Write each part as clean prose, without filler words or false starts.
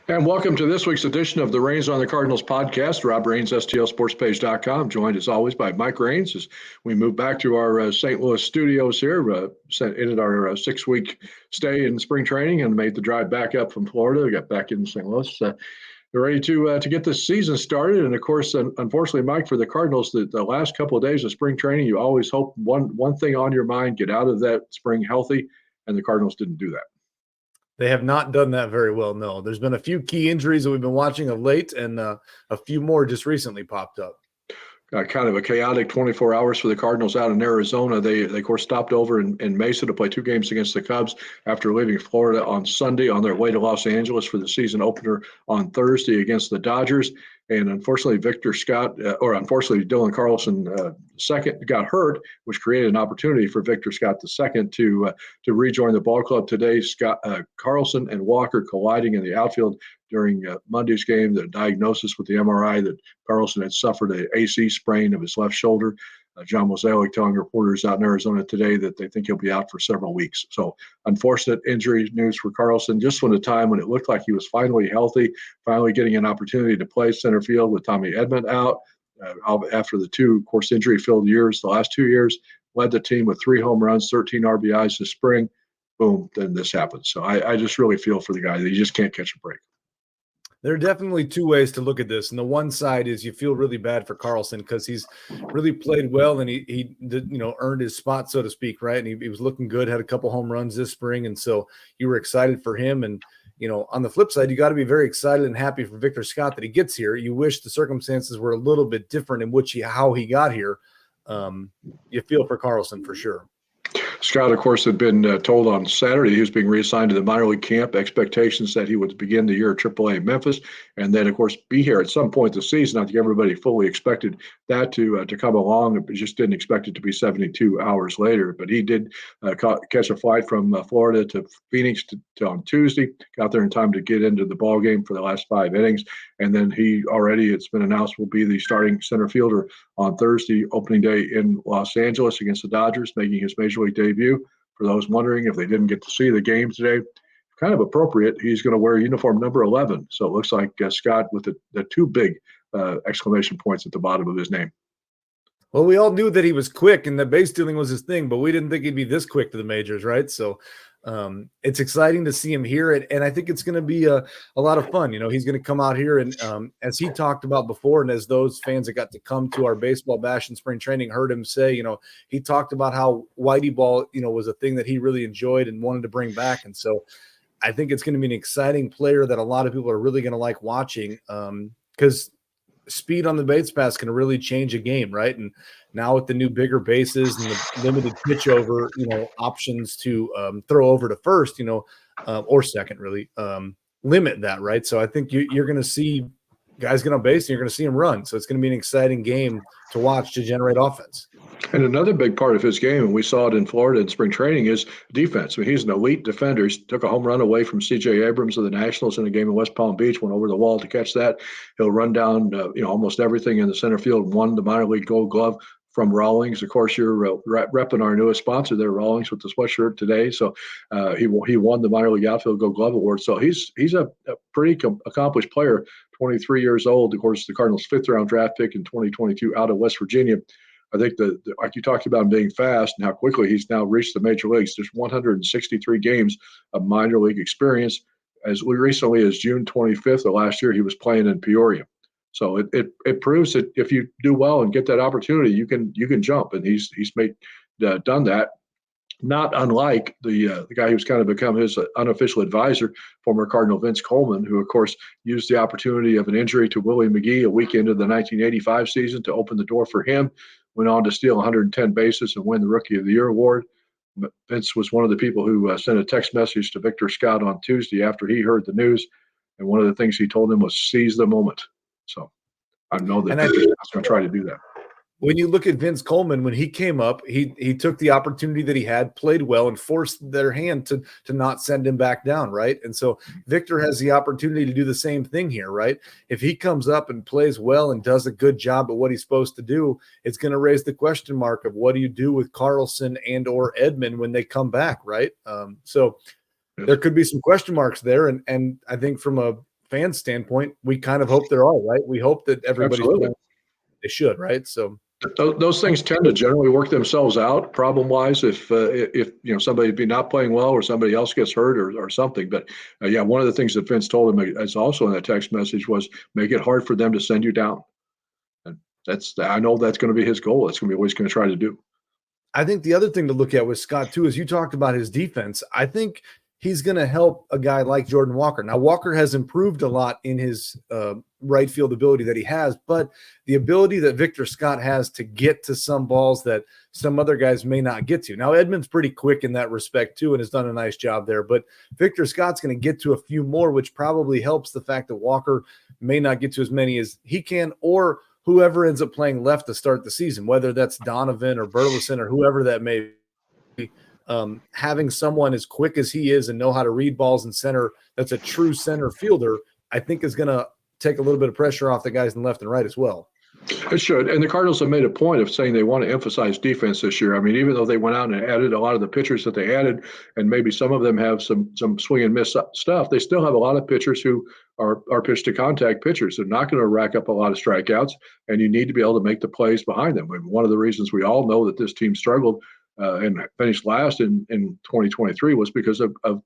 And welcome to this week's edition of the Reins on the Cardinals podcast. Rob Rains, STLSportspage.com, joined as always by Mike Rains as we move back to our St. Louis studios here. Ended our 6-week stay in spring training and made the drive back up from Florida. We got back in St. Louis. We're ready to get this season started. And of course, unfortunately, Mike, for the Cardinals, the last couple of days of spring training, you always hope one thing on your mind, get out of that spring healthy, and the Cardinals didn't do that. They have not done that very well, no. There's been a few key injuries that we've been watching of late, and a few more just recently popped up. Kind of a chaotic 24 hours for the Cardinals out in Arizona. They of course, stopped over in Mesa to play 2 games against the Cubs after leaving Florida on Sunday on their way to Los Angeles for the season opener on Thursday against the Dodgers. And unfortunately, Dylan Carlson second got hurt, which created an opportunity for Victor Scott II to rejoin the ball club today. Carlson and Walker colliding in the outfield during Monday's game. The diagnosis with the MRI that Carlson had suffered an AC sprain of his left shoulder. John Mozeliak telling reporters out in Arizona today that they think he'll be out for several weeks. So unfortunate injury news for Carlson, just when a time when it looked like he was finally healthy, finally getting an opportunity to play center field with Tommy Edman out. After the 2, of course, injury-filled years, the last 2 years, led the team with 3 home runs, 13 RBIs this spring. Boom, then this happens. So I just really feel for the guy that he just can't catch a break. There are definitely 2 ways to look at this. And the one side is you feel really bad for Carlson because he's really played well and he earned his spot, so to speak, right? And he was looking good, had a couple home runs this spring. And so you were excited for him. And, on the flip side, you got to be very excited and happy for Victor Scott that he gets here. You wish the circumstances were a little bit different in how he got here. You feel for Carlson for sure. Scott, of course, had been told on Saturday he was being reassigned to the minor league camp. Expectations that he would begin the year at AAA Memphis, and then, of course, be here at some point this season. I think everybody fully expected that to come along. But just didn't expect it to be 72 hours later. But he did catch a flight from Florida to Phoenix on Tuesday. Got there in time to get into the ball game for the last 5 innings, and then it's been announced, will be the starting center fielder on Thursday, opening day in Los Angeles against the Dodgers, making his major league debut. For those wondering if they didn't get to see the game today, kind of appropriate. He's going to wear uniform number 11. So it looks like Scott with the 2 big exclamation points at the bottom of his name. Well, we all knew that he was quick and that base stealing was his thing, but we didn't think he'd be this quick to the majors, right? So it's exciting to see him here, and I think it's going to be a lot of fun. He's going to come out here, and as he talked about before, and as those fans that got to come to our baseball bash in spring training heard him say, he talked about how Whitey ball, was a thing that he really enjoyed and wanted to bring back. And so I think it's going to be an exciting player that a lot of people are really going to like watching because speed on the base pass can really change a game, right? And now with the new bigger bases and the limited pitch over, options to throw over to first, or second, really limit that, right? So I think you're going to see guys get on base and you're going to see him run. So it's going to be an exciting game to watch to generate offense. And another big part of his game, and we saw it in Florida in spring training, is defense. I mean, he's an elite defender. He took a home run away from C.J. Abrams of the Nationals in a game in West Palm Beach, went over the wall to catch that. He'll run down, almost everything in the center field, won the minor league Gold Glove from Rawlings. Of course, you're repping our newest sponsor there, Rawlings, with the sweatshirt today. So he won the minor league outfield Gold Glove award. So he's a pretty accomplished player, 23 years old. Of course, the Cardinals' 5th-round draft pick in 2022 out of West Virginia. I think like you talked about him being fast and how quickly he's now reached the major leagues. There's 163 games of minor league experience. As recently as June 25th of last year, he was playing in Peoria. So it proves that if you do well and get that opportunity, you can jump. And he's done that. Not unlike the guy who's kind of become his unofficial advisor, former Cardinal Vince Coleman, who, of course, used the opportunity of an injury to Willie McGee a week into the 1985 season to open the door for him. Went on to steal 110 bases and win the Rookie of the Year award. Vince was one of the people who sent a text message to Victor Scott on Tuesday after he heard the news. And one of the things he told him was seize the moment. So I know that Victor Scott's going to try to do that. When you look at Vince Coleman, when he came up, he took the opportunity that he had, played well, and forced their hand to not send him back down, right? And so Victor has the opportunity to do the same thing here, right? If he comes up and plays well and does a good job at what he's supposed to do, it's going to raise the question mark of what do you do with Carlson and or Edman when they come back, right? So there could be some question marks there, and I think from a fan standpoint, we kind of hope there are, right? We hope that everybody's Absolutely. playing they should, right? So Those things tend to generally work themselves out problem-wise if somebody be not playing well or somebody else gets hurt or something. But yeah, one of the things that Vince told him is also in that text message was make it hard for them to send you down. And I know that's going to be his goal. That's going to be what he's going to try to do. I think the other thing to look at with Scott too is you talked about his defense. I think he's going to help a guy like Jordan Walker. Now Walker has improved a lot in his right field ability that he has, but the ability that Victor Scott has to get to some balls that some other guys may not get to. Now Edman's pretty quick in that respect too and has done a nice job there, but Victor Scott's going to get to a few more, which probably helps the fact that Walker may not get to as many as he can, or whoever ends up playing left to start the season, whether that's Donovan or Burleson or whoever that may be, having someone as quick as he is and know how to read balls in center, that's a true center fielder, I think is going to take a little bit of pressure off the guys in left and right as well. It should. And the Cardinals have made a point of saying they want to emphasize defense this year. I mean, even though they went out and added a lot of the pitchers that they added, and maybe some of them have some swing and miss stuff, they still have a lot of pitchers who are pitch to contact pitchers. They're not going to rack up a lot of strikeouts, and you need to be able to make the plays behind them. And one of the reasons we all know that this team struggled and finished last in 2023 was because of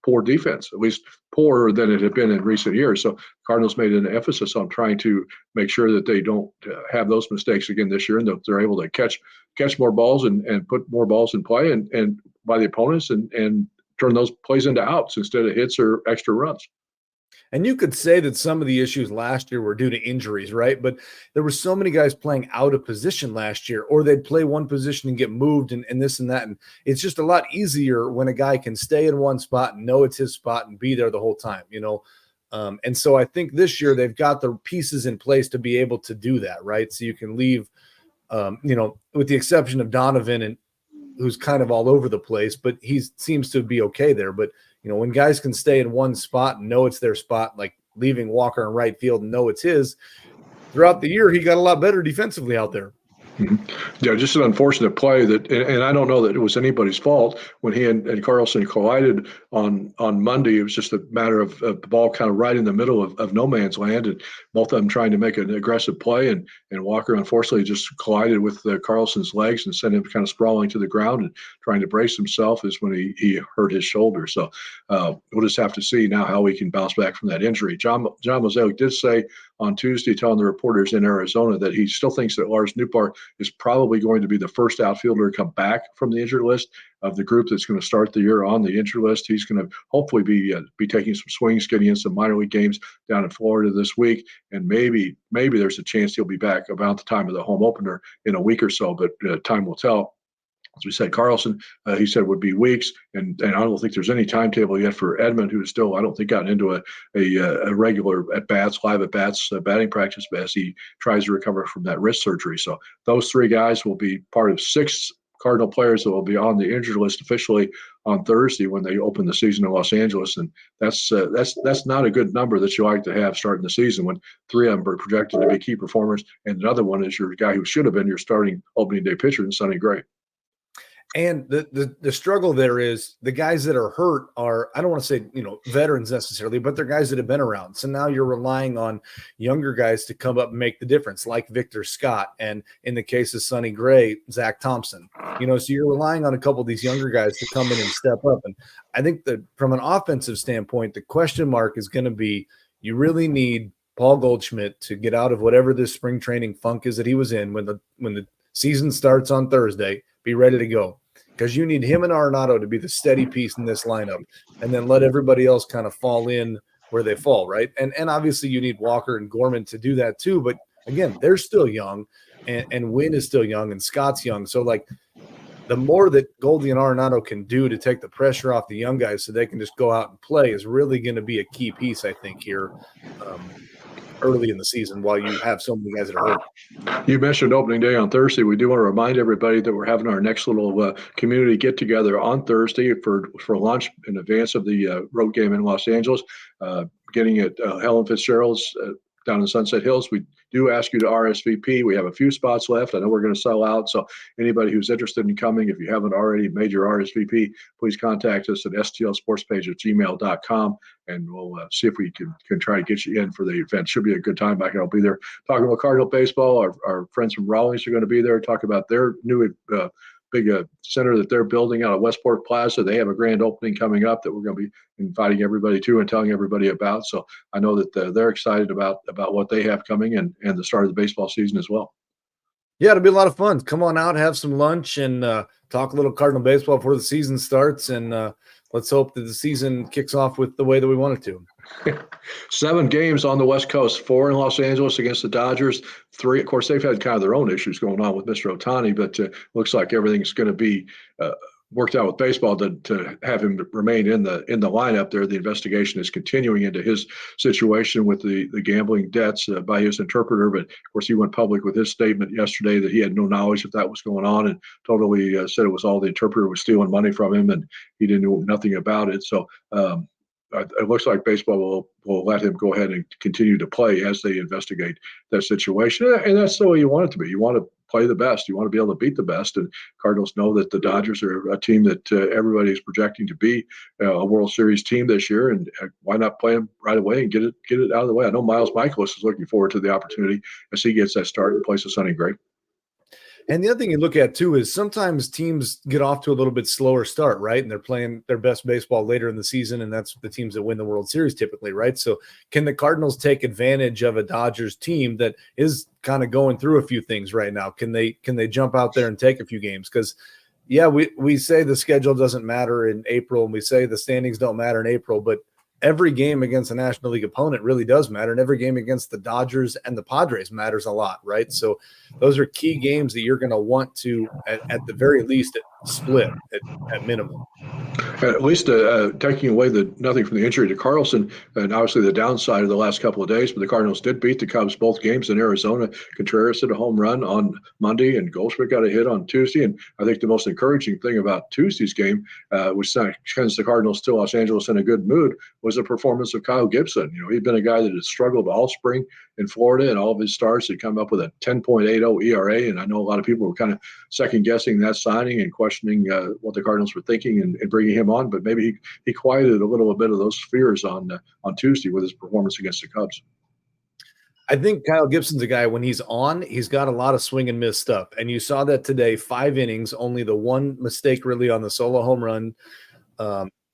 poor defense, at least poorer than it had been in recent years. So Cardinals made an emphasis on trying to make sure that they don't have those mistakes again this year, and that they're able to catch more balls and put more balls in play and by the opponents and turn those plays into outs instead of hits or extra runs. And you could say that some of the issues last year were due to injuries, right? But there were so many guys playing out of position last year, or they'd play one position and get moved and this and that. And it's just a lot easier when a guy can stay in one spot and know it's his spot and be there the whole time, and so I think this year they've got the pieces in place to be able to do that, right? So you can leave, with the exception of Donovan, and who's kind of all over the place, but he seems to be okay there. But when guys can stay in one spot and know it's their spot, like leaving Walker in right field and know it's his, throughout the year, he got a lot better defensively out there. Mm-hmm. Yeah, just an unfortunate play and I don't know that it was anybody's fault when he and Carlson collided on Monday. It was just a matter of the ball kind of right in the middle of no man's land, and both of them trying to make an aggressive play, and Walker unfortunately just collided with Carlson's legs and sent him kind of sprawling to the ground and trying to brace himself is when he hurt his shoulder. So we'll just have to see now how he can bounce back from that injury. John Mozeliak did say on Tuesday, telling the reporters in Arizona, that he still thinks that Lars Nootbaar is probably going to be the first outfielder to come back from the injured list of the group that's going to start the year on the injured list. He's going to hopefully be taking some swings, getting in some minor league games down in Florida this week, and maybe there's a chance he'll be back about the time of the home opener in a week or so, but time will tell. As we said, Carlson, he said would be weeks, and I don't think there's any timetable yet for Edman, who is still, I don't think, gotten into a regular live at bats, batting practice as he tries to recover from that wrist surgery. So those three guys will be part of 6 Cardinal players that will be on the injured list officially on Thursday when they open the season in Los Angeles, and that's not a good number that you like to have starting the season when 3 of them are projected to be key performers, and another one is your guy who should have been your starting opening day pitcher in Sonny Gray. And the struggle there is the guys that are hurt are, I don't want to say, veterans necessarily, but they're guys that have been around. So now you're relying on younger guys to come up and make the difference, like Victor Scott. And in the case of Sonny Gray, Zach Thompson, so you're relying on a couple of these younger guys to come in and step up. And I think that from an offensive standpoint, the question mark is going to be, you really need Paul Goldschmidt to get out of whatever this spring training funk is that he was in when the season starts on Thursday, be ready to go. Because you need him and Arenado to be the steady piece in this lineup, and then let everybody else kind of fall in where they fall, right? And obviously you need Walker and Gorman to do that too. But again, they're still young, and Wynn is still young, and Scott's young. So like the more that Goldie and Arenado can do to take the pressure off the young guys so they can just go out and play is really going to be a key piece, I think, here early in the season while you have so many guys that are hurt. You mentioned opening day on Thursday. We do want to remind everybody that we're having our next little community get together on Thursday for lunch in advance of the road game in Los Angeles, beginning at Helen Fitzgerald's down in Sunset Hills. We do ask you to RSVP. We have a few spots left. I know we're going to sell out. So anybody who's interested in coming, if you haven't already made your RSVP, please contact us at stlsportspage@gmail.com, and we'll see if we can try to get you in for the event. Should be a good time back. I'll be there talking about Cardinal baseball. Our friends from Rawlings are going to be there, talk about their new big center that they're building out at Westport Plaza. They have a grand opening coming up that we're going to be inviting everybody to and telling everybody about. So I know that they're excited about what they have coming and the start of the baseball season as well. Yeah, it'll be a lot of fun. Come on out, have some lunch, and talk a little Cardinal baseball before the season starts. And let's hope that the season kicks off with the way that we want it to. 7 games on the West Coast, 4 in Los Angeles against the Dodgers, 3. Of course, they've had kind of their own issues going on with Mr. Ohtani, but looks like everything's going to be worked out with baseball to have him remain in the lineup there. The investigation is continuing into his situation with the gambling debts by his interpreter. But of course, he went public with his statement yesterday that he had no knowledge that was going on, and totally said it was all the interpreter was stealing money from him, and he didn't know nothing about it. So it looks like baseball will let him go ahead and continue to play as they investigate that situation. And that's the way you want it to be. You want to play the best. You want to be able to beat the best. And Cardinals know that the Dodgers are a team that everybody is projecting to be a World Series team this year. And why not play them right away and get it out of the way? I know Miles Michaelis is looking forward to the opportunity as he gets that start in place of Sonny Gray. And the other thing you look at, too, is sometimes teams get off to a little bit slower start, right? And they're playing their best baseball later in the season, and that's the teams that win the World Series typically, right? So can the Cardinals take advantage of a Dodgers team that is kind of going through a few things right now? Can they jump out there and take a few games? Because, yeah, we say the schedule doesn't matter in April, and we say the standings don't matter in April, but every game against a National League opponent really does matter, and every game against the Dodgers and the Padres matters a lot, right? So those are key games that you're going to want to, at the very least, split at minimum. At least taking away nothing from the injury to Carlson, and obviously the downside of the last couple of days, but the Cardinals did beat the Cubs both games in Arizona. Contreras hit a home run on Monday, and Goldschmidt got a hit on Tuesday. And I think the most encouraging thing about Tuesday's game, which sends the Cardinals to Los Angeles in a good mood, was the performance of Kyle Gibson. You know, he'd been a guy that had struggled all spring in Florida, and all of his starts had come up with a 10.80 ERA. And I know a lot of people were kind of second guessing that signing and questioning what the Cardinals were thinking and bringing him on, but maybe he quieted a little bit of those fears on Tuesday with his performance against the Cubs. I think Kyle Gibson's a guy, when he's on, he's got a lot of swing and miss stuff. And you saw that today, 5 innings, only the one mistake really on the solo home run,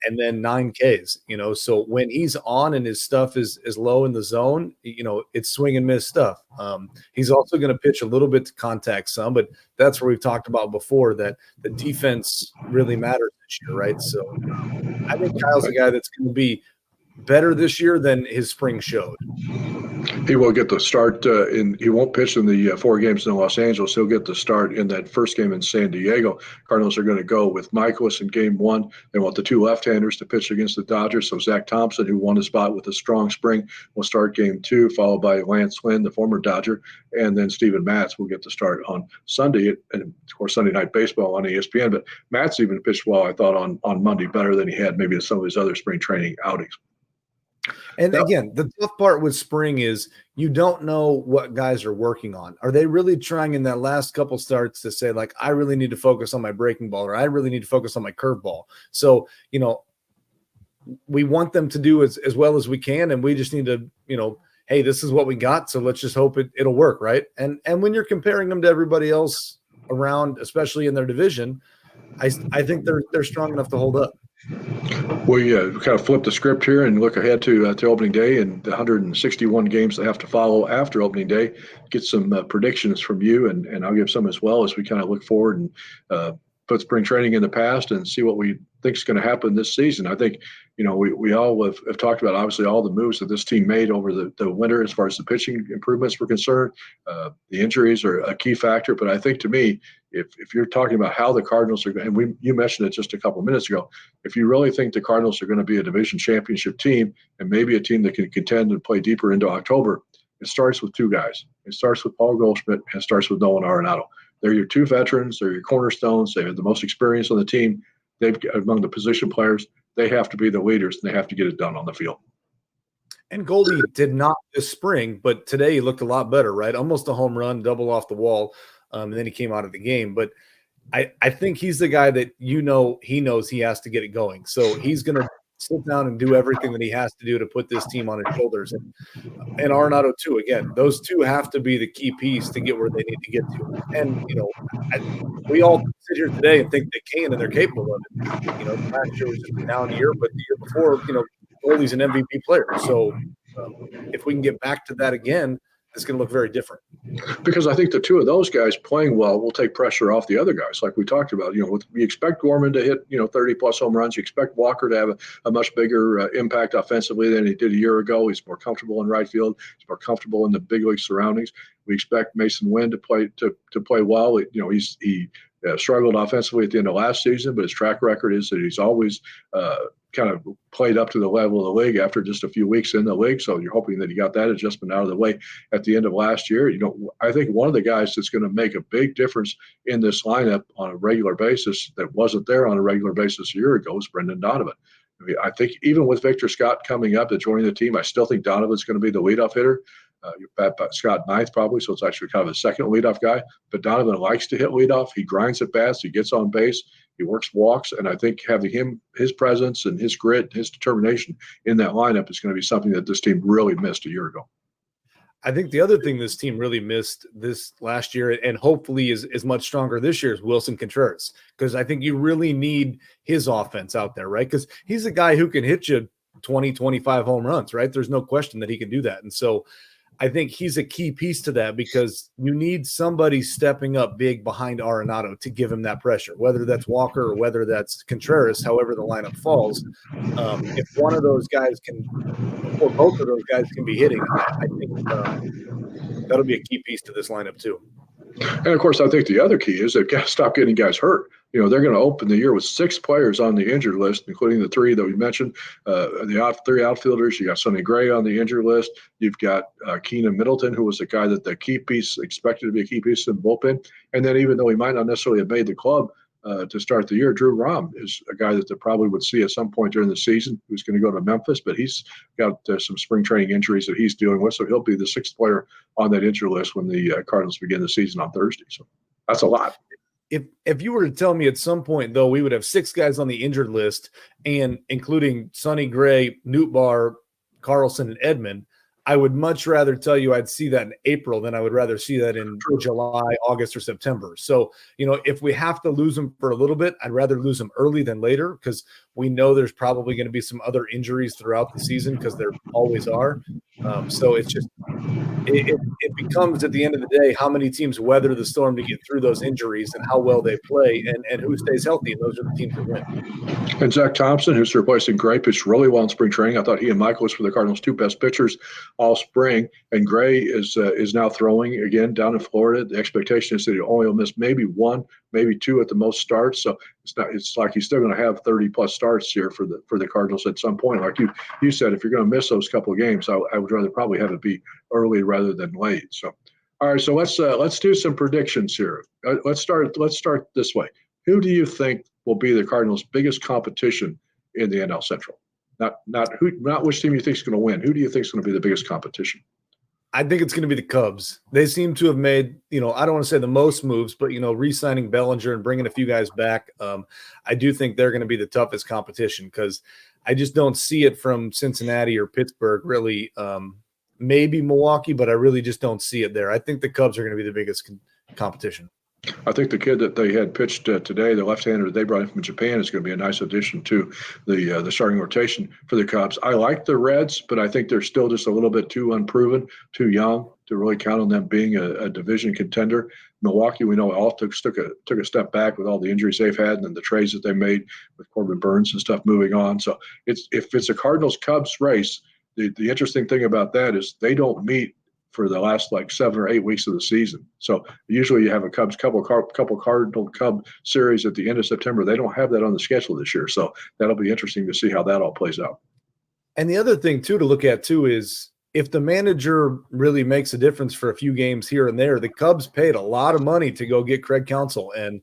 and then 9 Ks, you know. So when he's on and his stuff is low in the zone, you know, it's swing and miss stuff. He's also going to pitch a little bit to contact some, but that's where we've talked about before that the defense really matters this year, right? So I think Kyle's a guy that's going to be better this year than his spring showed. He will get the start he won't pitch in the 4 games in Los Angeles. He'll get the start in that first game in San Diego. Cardinals are going to go with Michaelis in game 1. They want the 2 left-handers to pitch against the Dodgers. So Zach Thompson, who won the spot with a strong spring, will start game 2, followed by Lance Lynn, the former Dodger, and then Steven Matz will get the start on Sunday, and of course Sunday Night Baseball on ESPN. But Matz even pitched well, I thought, on Monday, better than he had maybe in some of his other spring training outings. And again, the tough part with spring is you don't know what guys are working on. Are they really trying in that last couple starts to say, like, I really need to focus on my breaking ball, or I really need to focus on my curveball? So, you know, we want them to do as well as we can, and we just need to, you know, hey, this is what we got, so let's just hope it'll work, right? And when you're comparing them to everybody else around, especially in their division, I think they're strong enough to hold up. We kind of flip the script here and look ahead to opening day and the 161 games that have to follow after opening day. Get some predictions from you, and I'll give some as well as we kind of look forward and put spring training in the past and see what we think is going to happen this season. I think, you know, we all have talked about, obviously, all the moves that this team made over the winter as far as the pitching improvements were concerned. The injuries are a key factor, but I think, to me, if you're talking about how the Cardinals are going, and you mentioned it just a couple of minutes ago, if you really think the Cardinals are going to be a division championship team and maybe a team that can contend and play deeper into October, it starts with 2 guys. It starts with Paul Goldschmidt and it starts with Nolan Arenado. They're your 2 veterans. They're your cornerstones. They have the most experience on the team. They've among the position players. They have to be the leaders, and they have to get it done on the field. And Goldie did not this spring, but today he looked a lot better, right? Almost a home run, double off the wall, and then he came out of the game. But I think he's the guy that he knows he has to get it going. So he's going to sit down and do everything that he has to do to put this team on his shoulders. And Arenado too. Again, those two have to be the key piece to get where they need to get to. And we all sit here today and think they can and they're capable of it. Last year was just a down year, but the year before, goalie's an MVP player. So if we can get back to that again, it's going to look very different. Because I think the two of those guys playing well will take pressure off the other guys, like we talked about. You expect Gorman to hit 30-plus home runs. You expect Walker to have a much bigger impact offensively than he did a year ago. He's more comfortable in right field. He's more comfortable in the big league surroundings. We expect Mason Wynn to play well. He struggled offensively at the end of last season, but his track record is that he's always kind of played up to the level of the league after just a few weeks in the league. So you're hoping that he got that adjustment out of the way at the end of last year. I think one of the guys that's going to make a big difference in this lineup on a regular basis that wasn't there on a regular basis a year ago is Brendan Donovan. I think even with Victor Scott coming up and joining the team, I still think Donovan's going to be the leadoff hitter. Scott ninth probably, so it's actually kind of a second leadoff guy. But Donovan likes to hit leadoff. He grinds it fast. He gets on base. He works walks, and I think having his presence and his grit, his determination in that lineup is going to be something that this team really missed a year ago. I think the other thing this team really missed this last year, and hopefully is much stronger this year, is Wilson Contreras, because I think you really need his offense out there, right? Because he's a guy who can hit you 20, 25 home runs, right? There's no question that he can do that. And so I think he's a key piece to that, because you need somebody stepping up big behind Arenado to give him that pressure, whether that's Walker or whether that's Contreras, however the lineup falls. If one of those guys or both of those guys can be hitting, I think that'll be a key piece to this lineup too. And of course, I think the other key is they've got to stop getting guys hurt. They're going to open the year with 6 players on the injured list, including the 3 that we mentioned. The 3 outfielders. You got Sonny Gray on the injured list. You've got Keenan Middleton, who was the guy that the key piece expected to be a key piece in the bullpen. And then even though he might not necessarily have made the club to start the year, Drew Rom is a guy that they probably would see at some point during the season who's going to go to Memphis, but he's got some spring training injuries that he's dealing with. So he'll be the 6th player on that injured list when the Cardinals begin the season on Thursday. So that's a lot. If you were to tell me at some point, though, we would have 6 guys on the injured list, and including Sonny Gray, Nootbaar, Carlson, and Edman, I would much rather tell you I'd see that in April than I would rather see that in July, August, or September. So, if we have to lose them for a little bit, I'd rather lose them early than later, because we know there's probably going to be some other injuries throughout the season, because there always are. So it's just it becomes, at the end of the day, how many teams weather the storm to get through those injuries and how well they play and who stays healthy. And those are the teams that win. And Zach Thompson, who's replacing Gray, pitched really well in spring training. I thought he and Michaelis were the Cardinals' 2 best pitchers all spring. And Gray is now throwing again down in Florida. The expectation is that he only will miss maybe 1, maybe 2 at the most starts. So it's like he's still going to have 30-plus starts here for the Cardinals at some point. Like you said, if you're going to miss those couple of games, I would rather probably have it be early rather than late. So, all right. So let's do some predictions here. Let's start this way. Who do you think will be the Cardinals' biggest competition in the NL Central? Not which team you think is going to win. Who do you think is going to be the biggest competition? I think it's going to be the Cubs. They seem to have made, I don't want to say the most moves, but, re-signing Bellinger and bringing a few guys back. I do think they're going to be the toughest competition, because I just don't see it from Cincinnati or Pittsburgh, really. Maybe Milwaukee, but I really just don't see it there. I think the Cubs are going to be the biggest competition. I think the kid that they had pitched today, the left-hander that they brought in from Japan, is going to be a nice addition to the starting rotation for the Cubs. I like the Reds, but I think they're still just a little bit too unproven, too young to really count on them being a division contender. Milwaukee, we know, all took a step back with all the injuries they've had and then the trades that they made with Corbin Burns and stuff moving on. So if it's a Cardinals-Cubs race, the interesting thing about that is they don't meet for the last 7 or 8 weeks of the season. So usually you have a couple Cardinal Cub series at the end of September. They don't have that on the schedule this year. So that'll be interesting to see how that all plays out. And the other thing too to look at too is if the manager really makes a difference for a few games here and there. The Cubs paid a lot of money to go get Craig Counsell, and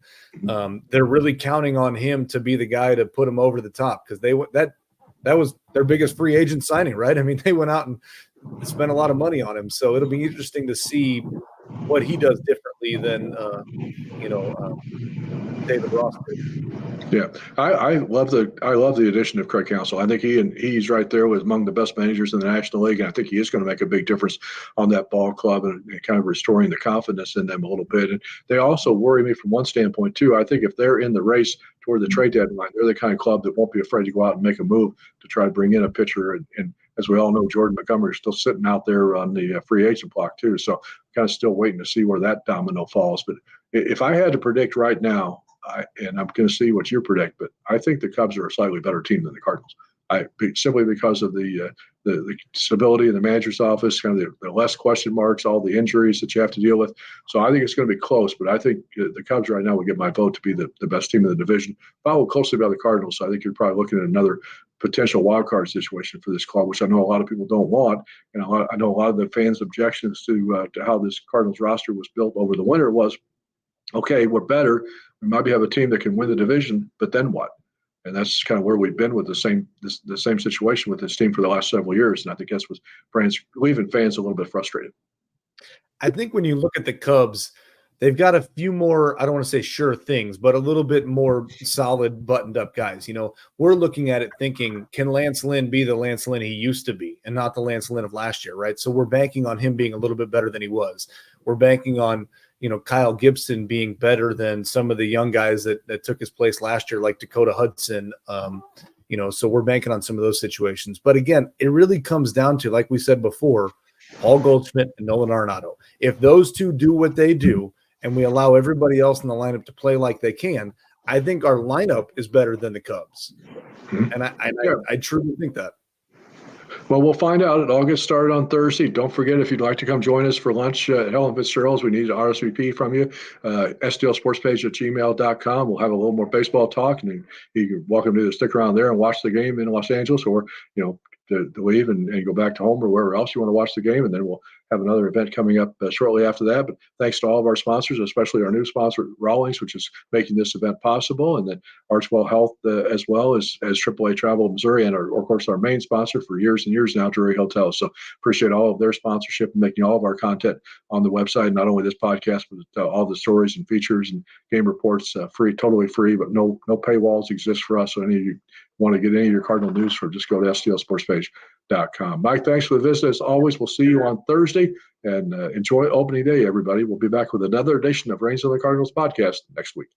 they're really counting on him to be the guy to put him over the top, because that was their biggest free agent signing, right? I mean, they went out and spent a lot of money on him. So it'll be interesting to see what he does differently than David Ross did. Yeah, I love the addition of Craig Counsell. I think he's right there with among the best managers in the National League, and I think he is going to make a big difference on that ball club and kind of restoring the confidence in them a little bit. And they also worry me from one standpoint too. I think if they're in the race toward the trade deadline, they're the kind of club that won't be afraid to go out and make a move to try to bring in a pitcher. And as we all know, Jordan Montgomery is still sitting out there on the free agent block too. So kind of still waiting to see where that domino falls. But if I had to predict right now, and I'm going to see what you predict, but I think the Cubs are a slightly better team than the Cardinals. Simply because of the stability in the manager's office, kind of the less question marks, all the injuries that you have to deal with. So I think it's going to be close, but I think the Cubs right now would get my vote to be the best team in the division, followed closely by the Cardinals. So I think you're probably looking at another potential wild card situation for this club, which I know a lot of people don't want, and I know a lot of the fans' objections to how this Cardinals roster was built over the winter was, okay, we're better. We might have a team that can win the division, but then what? And that's kind of where we've been with the same situation with this team for the last several years. And I think that's what's leaving fans a little bit frustrated. I think when you look at the Cubs, they've got a few more, I don't want to say sure things, but a little bit more solid buttoned up guys. We're looking at it thinking, can Lance Lynn be the Lance Lynn he used to be and not the Lance Lynn of last year, right? So we're banking on him being a little bit better than he was. We're banking on, Kyle Gibson being better than some of the young guys that took his place last year, like Dakota Hudson. So we're banking on some of those situations. But again, it really comes down to, like we said before, Paul Goldschmidt and Nolan Arenado. If those two do what they do and we allow everybody else in the lineup to play like they can, I think our lineup is better than the Cubs. Mm-hmm. And I truly think that. Well, we'll find out. It all gets started on Thursday. Don't forget, if you'd like to come join us for lunch at Helen Fitzgerald's, we need an RSVP from you. STLSportspage@gmail.com. We'll have a little more baseball talk, and you're welcome to stick around there and watch the game in Los Angeles, or to leave and go back to home or wherever else you want to watch the game. And then we'll have another event coming up shortly after that. But thanks to all of our sponsors, especially our new sponsor, Rawlings, which is making this event possible. And then Archwell Health, as well as AAA Travel Missouri, and of course, our main sponsor for years and years now, Drury Hotels. So appreciate all of their sponsorship and making all of our content on the website, not only this podcast, but all the stories and features and game reports free, totally free, but no paywalls exist for us. So any of you want to get any of your Cardinal news from, just go to STLSportspage.com. Mike, thanks for the visit. As always, we'll see you on Thursday, and enjoy opening day, everybody. We'll be back with another edition of Reigns of the Cardinals podcast next week.